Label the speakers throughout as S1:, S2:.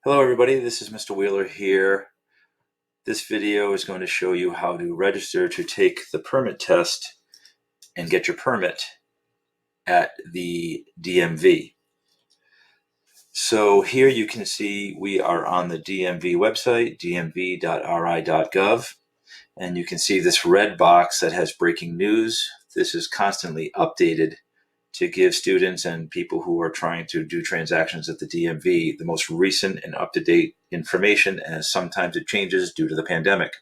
S1: Hello everybody, this is Mr. Wheeler here. This video is going to show you how to register to take the permit test and get your permit at the DMV. So here you can see we are on the DMV website, dmv.ri.gov, and you can see this red box that has breaking news. This is constantly updated to give students and people who are trying to do transactions at the DMV the most recent and up-to-date information, as sometimes it changes due to the pandemic.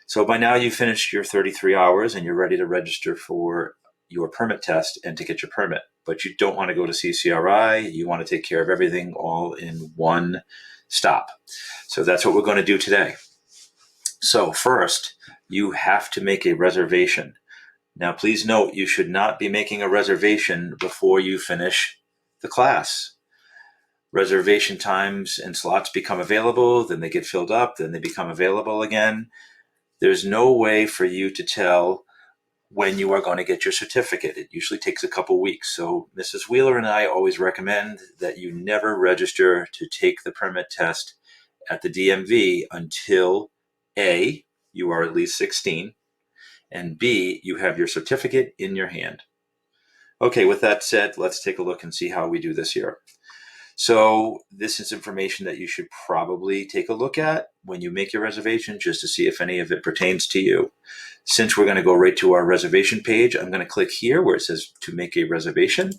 S1: So by now you've finished your 33 hours and you're ready to register for your permit test and to get your permit. But you don't want to go to CCRI. You want to take care of everything all in one stop. So that's what we're going to do today. So first, you have to make a reservation. Now, please note, you should not be making a reservation before you finish the class. Reservation times and slots become available, then they get filled up, then they become available again. There's no way for you to tell when you are going to get your certificate. It usually takes a couple weeks. So Mrs. Wheeler and I always recommend that you never register to take the permit test at the DMV until A, you are at least 16, and B, you have your certificate in your hand. Okay, with that said, let's take a look and see how we do this here. So this is information that you should probably take a look at when you make your reservation, just to see if any of it pertains to you. Since we're going to go right to our reservation page, I'm going to click here where it says to make a reservation.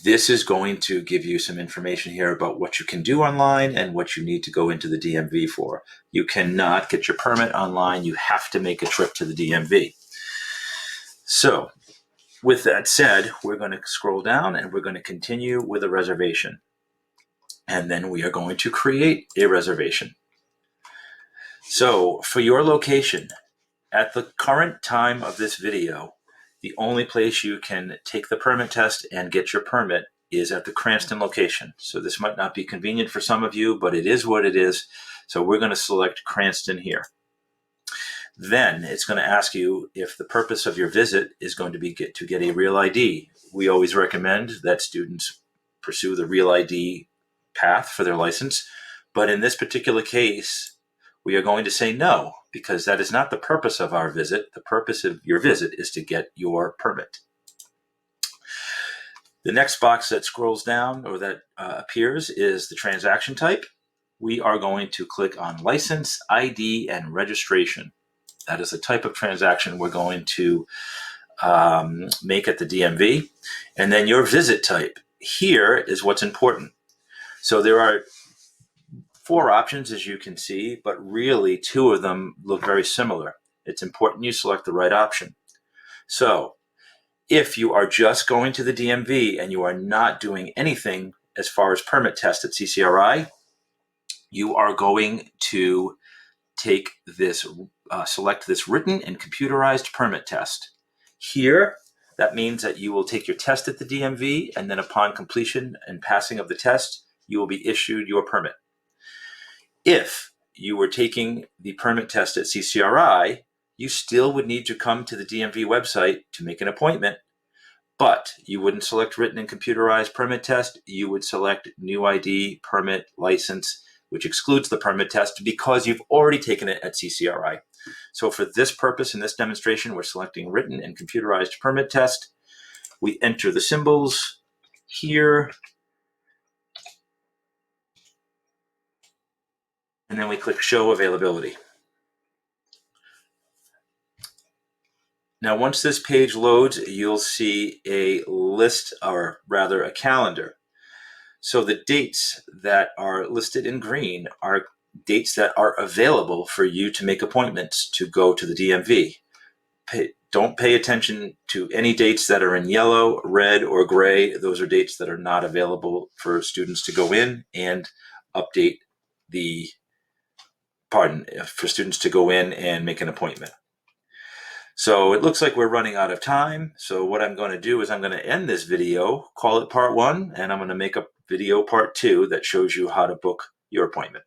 S1: This is going to give you some information here about what you can do online and what you need to go into the DMV for. You cannot get your permit online. You have to make a trip to the DMV. So with that said, we're going to scroll down and we're going to continue with a reservation. And then we are going to create a reservation. So for your location, at the current time of this video, the only place you can take the permit test and get your permit is at the Cranston location. So this might not be convenient for some of you, but it is what it is. So we're going to select Cranston here. Then it's going to ask you if the purpose of your visit is going to be to get a real ID. We always recommend that students pursue the real ID path for their license. But in this particular case, we are going to say no, because that is not the purpose of our visit. The purpose of your visit is to get your permit. The next box that scrolls down or that appears is the transaction type. We are going to click on license, ID, and registration. That is the type of transaction we're going to make at the DMV. And then your visit type. Here is what's important. So there are 4 options, as you can see, but really 2 of them look very similar. It's important you select the right option. So if you are just going to the DMV and you are not doing anything as far as permit test at CCRI, you are going to take this, select this written and computerized permit test. Here, that means that you will take your test at the DMV, and then upon completion and passing of the test, you will be issued your permit. If you were taking the permit test at CCRI, you still would need to come to the DMV website to make an appointment, but you wouldn't select written and computerized permit test. You would select new ID, permit, license, which excludes the permit test because you've already taken it at CCRI. So for this purpose in this demonstration, we're selecting written and computerized permit test. We enter the symbols here, and then we click show availability. Now, once this page loads, you'll see a list, or rather a calendar. So the dates that are listed in green are dates that are available for you to make appointments to go to the DMV. Don't pay attention to any dates that are in yellow, red, or gray. Those are dates that are not available for students to go in and update the, for students to go in and make an appointment. So it looks like we're running out of time. So what I'm going to do is I'm going to end this video, call it part 1, and I'm going to make a video part 2 that shows you how to book your appointment.